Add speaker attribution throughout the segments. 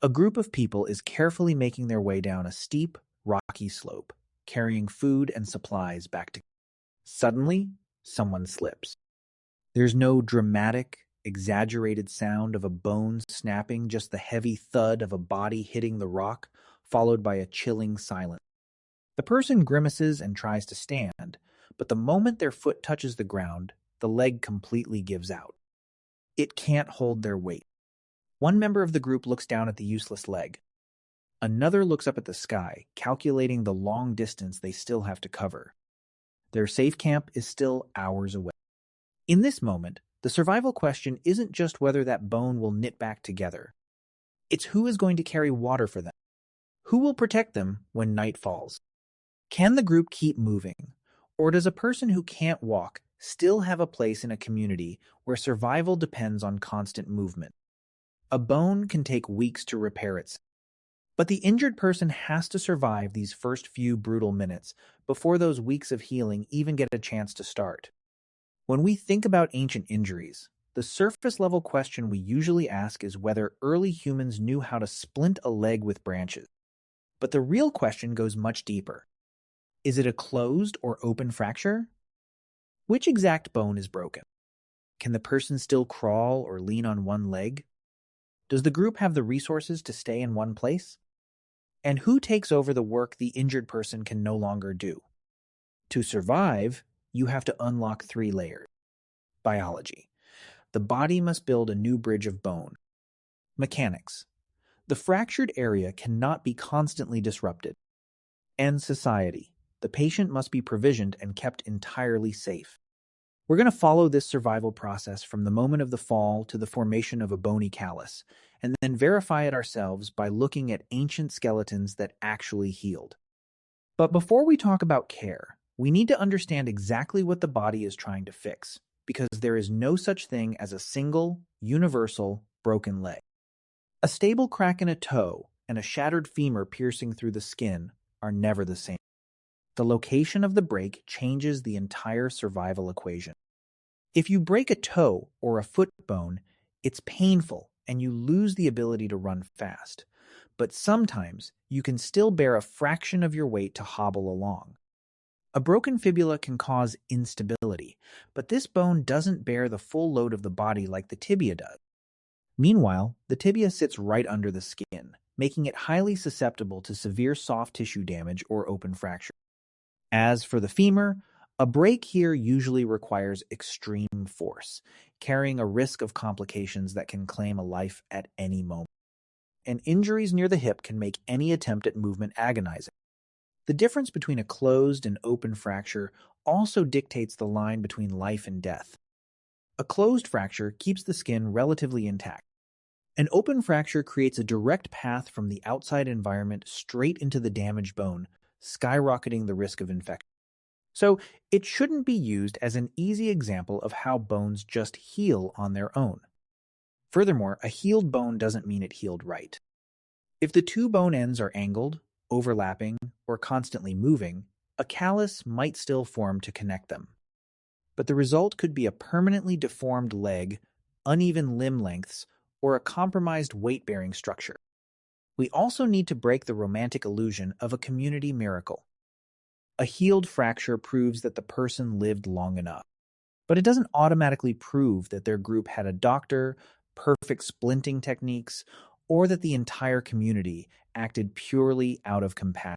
Speaker 1: A group of people is carefully making their way down a steep, rocky slope, carrying food and supplies back to. Suddenly, someone slips. There's no dramatic, exaggerated sound of a bone snapping, just the heavy thud of a body hitting the rock, followed by a chilling silence. The person grimaces and tries to stand, but the moment their foot touches the ground, the leg completely gives out. It can't hold their weight. One member of the group looks down at the useless leg. Another looks up at the sky, calculating the long distance they still have to cover. Their safe camp is still hours away. In this moment, the survival question isn't just whether that bone will knit back together. It's who is going to carry water for them. Who will protect them when night falls? Can the group keep moving? Or does a person who can't walk still have a place in a community where survival depends on constant movement? A bone can take weeks to repair itself. But the injured person has to survive these first few brutal minutes before those weeks of healing even get a chance to start. When we think about ancient injuries, the surface-level question we usually ask is whether early humans knew how to splint a leg with branches. But the real question goes much deeper. Is it a closed or open fracture? Which exact bone is broken? Can the person still crawl or lean on one leg? Does the group have the resources to stay in one place? And who takes over the work the injured person can no longer do? To survive, you have to unlock 3 layers. Biology. The body must build a new bridge of bone. Mechanics. The fractured area cannot be constantly disrupted. And society. The patient must be provisioned and kept entirely safe. We're going to follow this survival process from the moment of the fall to the formation of a bony callus, and then verify it ourselves by looking at ancient skeletons that actually healed. But before we talk about care, we need to understand exactly what the body is trying to fix, because there is no such thing as a single, universal, broken leg. A stable crack in a toe and a shattered femur piercing through the skin are never the same. The location of the break changes the entire survival equation. If you break a toe or a foot bone, it's painful and you lose the ability to run fast. But sometimes you can still bear a fraction of your weight to hobble along. A broken fibula can cause instability, but this bone doesn't bear the full load of the body like the tibia does. Meanwhile, the tibia sits right under the skin, making it highly susceptible to severe soft tissue damage or open fracture. As for the femur, a break here usually requires extreme force, carrying a risk of complications that can claim a life at any moment. And injuries near the hip can make any attempt at movement agonizing. The difference between a closed and open fracture also dictates the line between life and death. A closed fracture keeps the skin relatively intact. An open fracture creates a direct path from the outside environment straight into the damaged bone, skyrocketing the risk of infection. So it shouldn't be used as an easy example of how bones just heal on their own. Furthermore, a healed bone doesn't mean it healed right. If the 2 bone ends are angled, overlapping, or constantly moving, a callus might still form to connect them. But the result could be a permanently deformed leg, uneven limb lengths, or a compromised weight-bearing structure. We also need to break the romantic illusion of a community miracle. A healed fracture proves that the person lived long enough, but it doesn't automatically prove that their group had a doctor, perfect splinting techniques, or that the entire community acted purely out of compassion.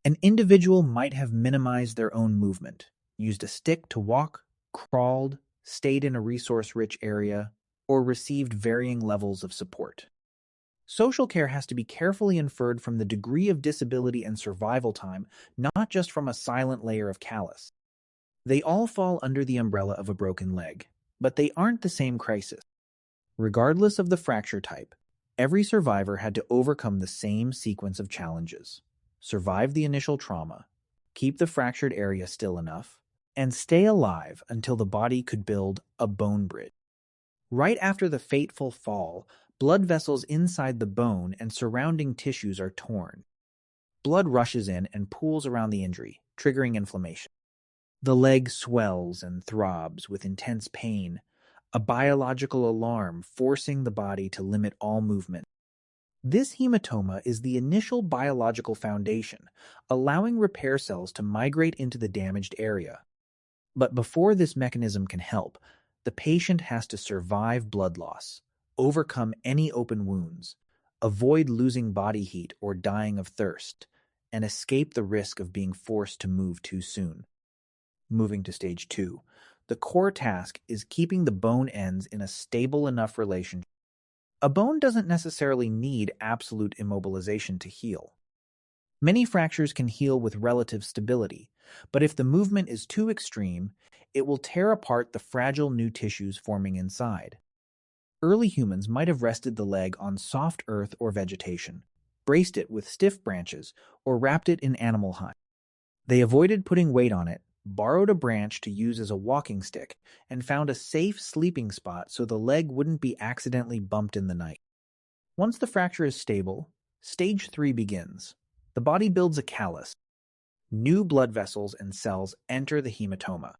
Speaker 1: An individual might have minimized their own movement, used a stick to walk, crawled, stayed in a resource-rich area, or received varying levels of support. Social care has to be carefully inferred from the degree of disability and survival time, not just from a silent layer of callus. They all fall under the umbrella of a broken leg, but they aren't the same crisis. Regardless of the fracture type, every survivor had to overcome the same sequence of challenges: survive the initial trauma, keep the fractured area still enough, and stay alive until the body could build a bone bridge. Right after the fateful fall, blood vessels inside the bone and surrounding tissues are torn. Blood rushes in and pools around the injury, triggering inflammation. The leg swells and throbs with intense pain, a biological alarm forcing the body to limit all movement. This hematoma is the initial biological foundation, allowing repair cells to migrate into the damaged area. But before this mechanism can help, the patient has to survive blood loss, overcome any open wounds, avoid losing body heat or dying of thirst, and escape the risk of being forced to move too soon. Moving to stage 2, the core task is keeping the bone ends in a stable enough relationship. A bone doesn't necessarily need absolute immobilization to heal. Many fractures can heal with relative stability, but if the movement is too extreme, it will tear apart the fragile new tissues forming inside. Early humans might have rested the leg on soft earth or vegetation, braced it with stiff branches, or wrapped it in animal hide. They avoided putting weight on it, borrowed a branch to use as a walking stick, and found a safe sleeping spot so the leg wouldn't be accidentally bumped in the night. Once the fracture is stable, stage 3 begins. The body builds a callus. New blood vessels and cells enter the hematoma.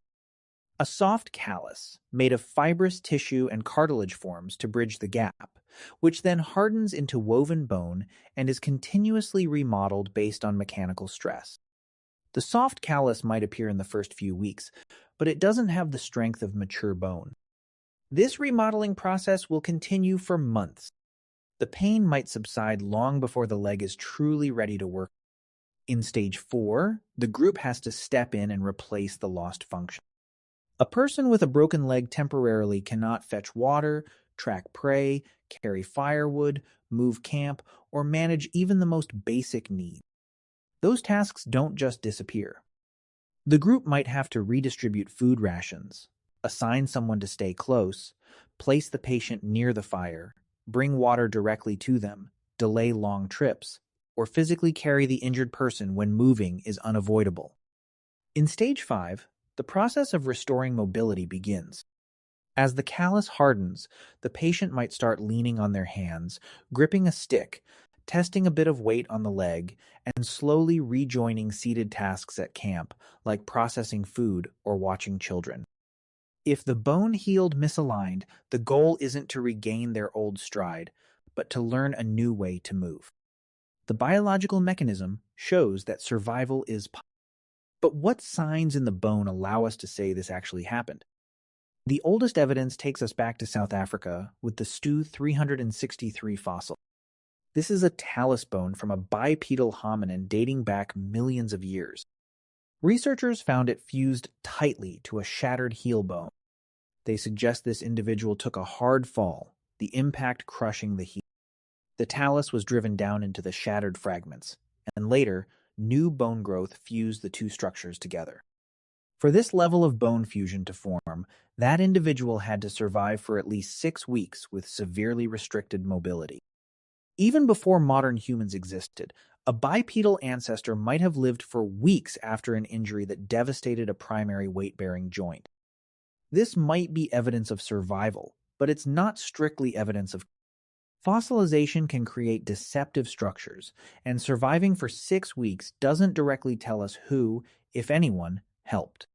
Speaker 1: A soft callus, made of fibrous tissue and cartilage, forms to bridge the gap, which then hardens into woven bone and is continuously remodeled based on mechanical stress. The soft callus might appear in the first few weeks, but it doesn't have the strength of mature bone. This remodeling process will continue for months. The pain might subside long before the leg is truly ready to work. In stage 4, the group has to step in and replace the lost function. A person with a broken leg temporarily cannot fetch water, track prey, carry firewood, move camp, or manage even the most basic needs. Those tasks don't just disappear. The group might have to redistribute food rations, assign someone to stay close, place the patient near the fire, bring water directly to them, delay long trips, or physically carry the injured person when moving is unavoidable. In stage 5, the process of restoring mobility begins. As the callus hardens, the patient might start leaning on their hands, gripping a stick, testing a bit of weight on the leg, and slowly rejoining seated tasks at camp, like processing food or watching children. If the bone healed misaligned, the goal isn't to regain their old stride, but to learn a new way to move. The biological mechanism shows that survival is possible. But what signs in the bone allow us to say this actually happened? The oldest evidence takes us back to South Africa with the Stu 363 fossil. This is a talus bone from a bipedal hominin dating back millions of years. Researchers found it fused tightly to a shattered heel bone. They suggest this individual took a hard fall, the impact crushing the heel. The talus was driven down into the shattered fragments, and later, new bone growth fused the two structures together. For this level of bone fusion to form, that individual had to survive for at least 6 weeks with severely restricted mobility. Even before modern humans existed, a bipedal ancestor might have lived for weeks after an injury that devastated a primary weight-bearing joint. This might be evidence of survival, but it's not strictly evidence of. Fossilization can create deceptive structures, and surviving for 6 weeks doesn't directly tell us who, if anyone, helped.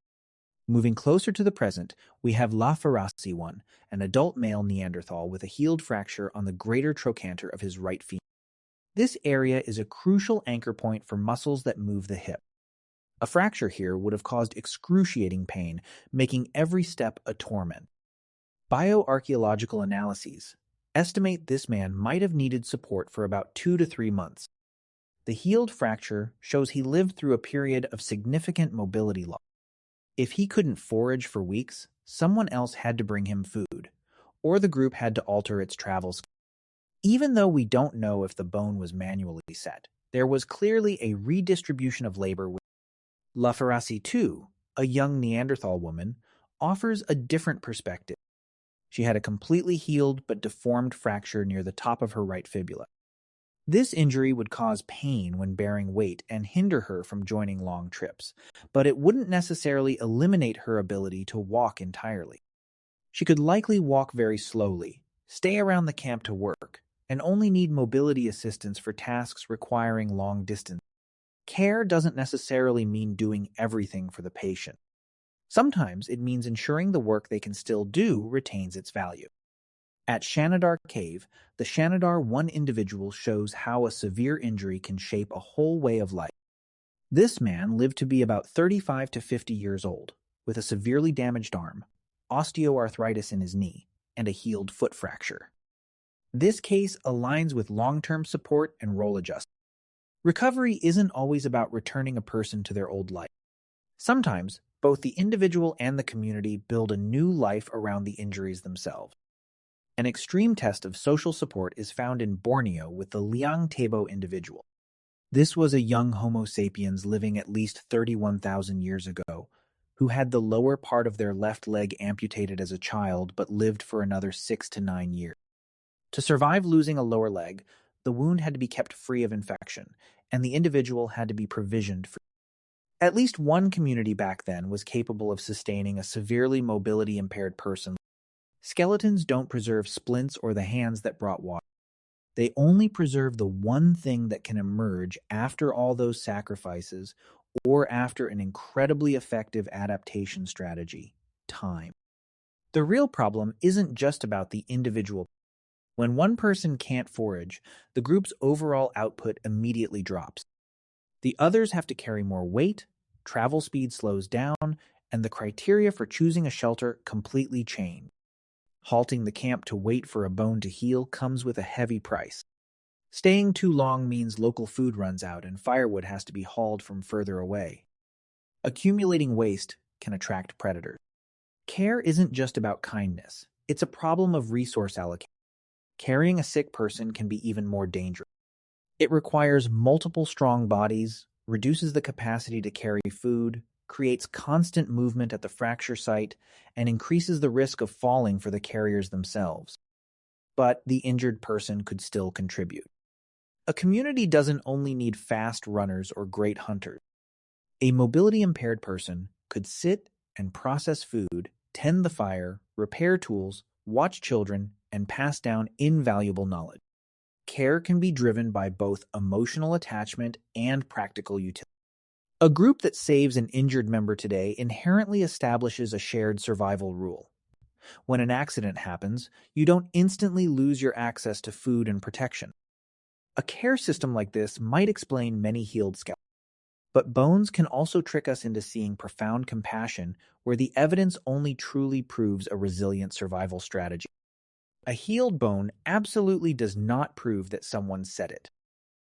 Speaker 1: Moving closer to the present, we have Lafarasi 1, an adult male Neanderthal with a healed fracture on the greater trochanter of his right femur. This area is a crucial anchor point for muscles that move the hip. A fracture here would have caused excruciating pain, making every step a torment. Bioarchaeological analyses estimate this man might have needed support for about 2 to 3 months. The healed fracture shows he lived through a period of significant mobility loss. If he couldn't forage for weeks, someone else had to bring him food, or the group had to alter its travels. Even though we don't know if the bone was manually set, there was clearly a redistribution of labor. Lafarasi 2, a young Neanderthal woman, offers a different perspective. She had a completely healed but deformed fracture near the top of her right fibula. This injury would cause pain when bearing weight and hinder her from joining long trips, but it wouldn't necessarily eliminate her ability to walk entirely. She could likely walk very slowly, stay around the camp to work, and only need mobility assistance for tasks requiring long distance. Care doesn't necessarily mean doing everything for the patient. Sometimes it means ensuring the work they can still do retains its value. At Shanidar Cave, the Shanidar one individual shows how a severe injury can shape a whole way of life. This man lived to be about 35 to 50 years old, with a severely damaged arm, osteoarthritis in his knee, and a healed foot fracture. This case aligns with long-term support and role adjustment. Recovery isn't always about returning a person to their old life. Sometimes, both the individual and the community build a new life around the injuries themselves. An extreme test of social support is found in Borneo with the Liang Tebo individual. This was a young Homo sapiens living at least 31,000 years ago, who had the lower part of their left leg amputated as a child but lived for another 6 to 9 years. To survive losing a lower leg, the wound had to be kept free of infection, and the individual had to be provisioned for. At least one community back then was capable of sustaining a severely mobility-impaired person. Skeletons don't preserve splints or the hands that brought water. They only preserve the one thing that can emerge after all those sacrifices or after an incredibly effective adaptation strategy: time. The real problem isn't just about the individual. When one person can't forage, the group's overall output immediately drops. The others have to carry more weight, travel speed slows down, and the criteria for choosing a shelter completely change. Halting the camp to wait for a bone to heal comes with a heavy price. Staying too long means local food runs out and firewood has to be hauled from further away. Accumulating waste can attract predators. Care isn't just about kindness. It's a problem of resource allocation. Carrying a sick person can be even more dangerous. It requires multiple strong bodies, reduces the capacity to carry food, creates constant movement at the fracture site, and increases the risk of falling for the carriers themselves. But the injured person could still contribute. A community doesn't only need fast runners or great hunters. A mobility-impaired person could sit and process food, tend the fire, repair tools, watch children, and pass down invaluable knowledge. Care can be driven by both emotional attachment and practical utility. A group that saves an injured member today inherently establishes a shared survival rule. When an accident happens, you don't instantly lose your access to food and protection. A care system like this might explain many healed skeletons. But bones can also trick us into seeing profound compassion where the evidence only truly proves a resilient survival strategy. A healed bone absolutely does not prove that someone said it.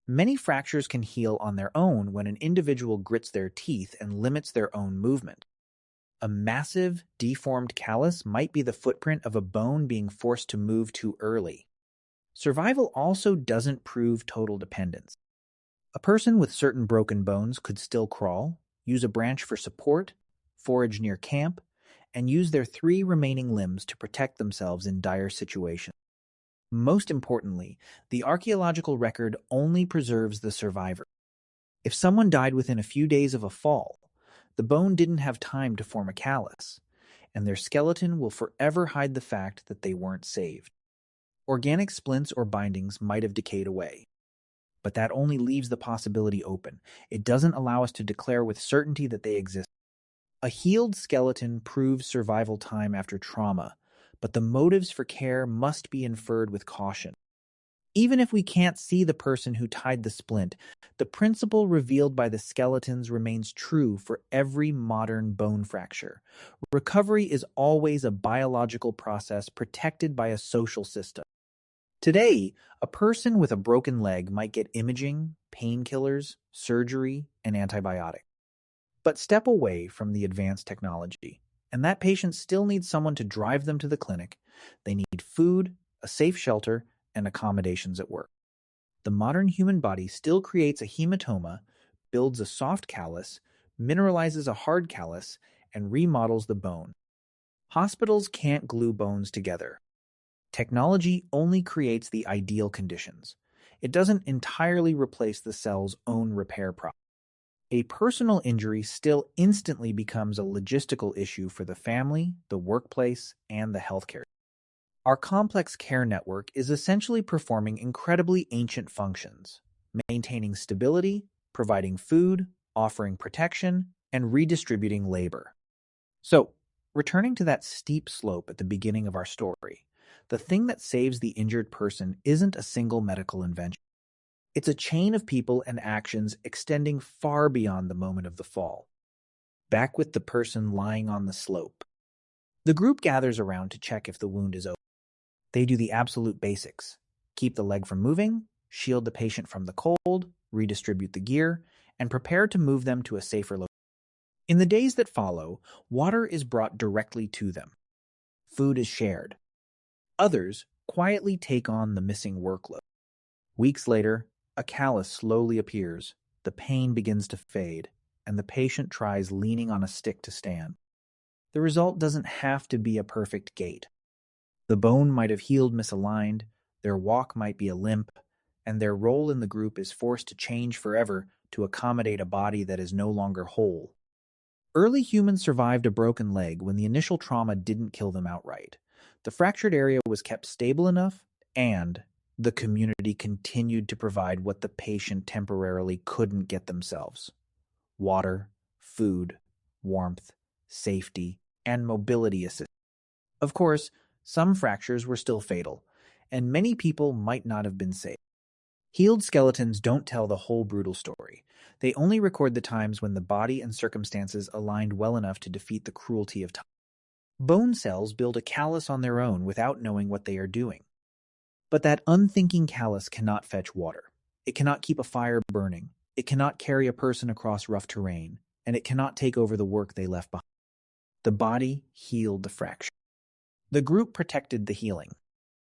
Speaker 1: Many fractures can heal on their own when an individual grits their teeth and limits their own movement. A massive, deformed callus might be the footprint of a bone being forced to move too early. Survival also doesn't prove total dependence. A person with certain broken bones could still crawl, use a branch for support, forage near camp, and use their 3 remaining limbs to protect themselves in dire situations. Most importantly, the archaeological record only preserves the survivor. If someone died within a few days of a fall, the bone didn't have time to form a callus, and their skeleton will forever hide the fact that they weren't saved. Organic splints or bindings might have decayed away, but that only leaves the possibility open. It doesn't allow us to declare with certainty that they exist. A healed skeleton proves survival time after trauma, but the motives for care must be inferred with caution. Even if we can't see the person who tied the splint, the principle revealed by the skeletons remains true for every modern bone fracture. Recovery is always a biological process protected by a social system. Today, a person with a broken leg might get imaging, painkillers, surgery, and antibiotics. But step away from the advanced technology, and that patient still needs someone to drive them to the clinic. They need food, a safe shelter, and accommodations at work. The modern human body still creates a hematoma, builds a soft callus, mineralizes a hard callus, and remodels the bone. Hospitals can't glue bones together. Technology only creates the ideal conditions. It doesn't entirely replace the cell's own repair process. A personal injury still instantly becomes a logistical issue for the family, the workplace, and the healthcare. Our complex care network is essentially performing incredibly ancient functions, maintaining stability, providing food, offering protection, and redistributing labor. So, returning to that steep slope at the beginning of our story, The thing that saves the injured person isn't a single medical invention. It's a chain of people and actions extending far beyond the moment of the fall. Back with the person lying on the slope. The group gathers around to check if the wound is open. They do the absolute basics. Keep the leg from moving, shield the patient from the cold, redistribute the gear, and prepare to move them to a safer location. In the days that follow, water is brought directly to them. Food is shared. Others quietly take on the missing workload. Weeks later, a callus slowly appears, the pain begins to fade, and the patient tries leaning on a stick to stand. The result doesn't have to be a perfect gait. The bone might have healed misaligned, their walk might be a limp, and their role in the group is forced to change forever to accommodate a body that is no longer whole. Early humans survived a broken leg when the initial trauma didn't kill them outright. The fractured area was kept stable enough, and the community continued to provide what the patient temporarily couldn't get themselves: water, food, warmth, safety, and mobility assistance. Of course, some fractures were still fatal, and many people might not have been saved. Healed skeletons don't tell the whole brutal story. They only record the times when the body and circumstances aligned well enough to defeat the cruelty of time. Bone cells build a callus on their own without knowing what they are doing. But that unthinking callus cannot fetch water. It cannot keep a fire burning. It cannot carry a person across rough terrain, and it cannot take over the work they left behind. The body healed the fracture. The group protected the healing.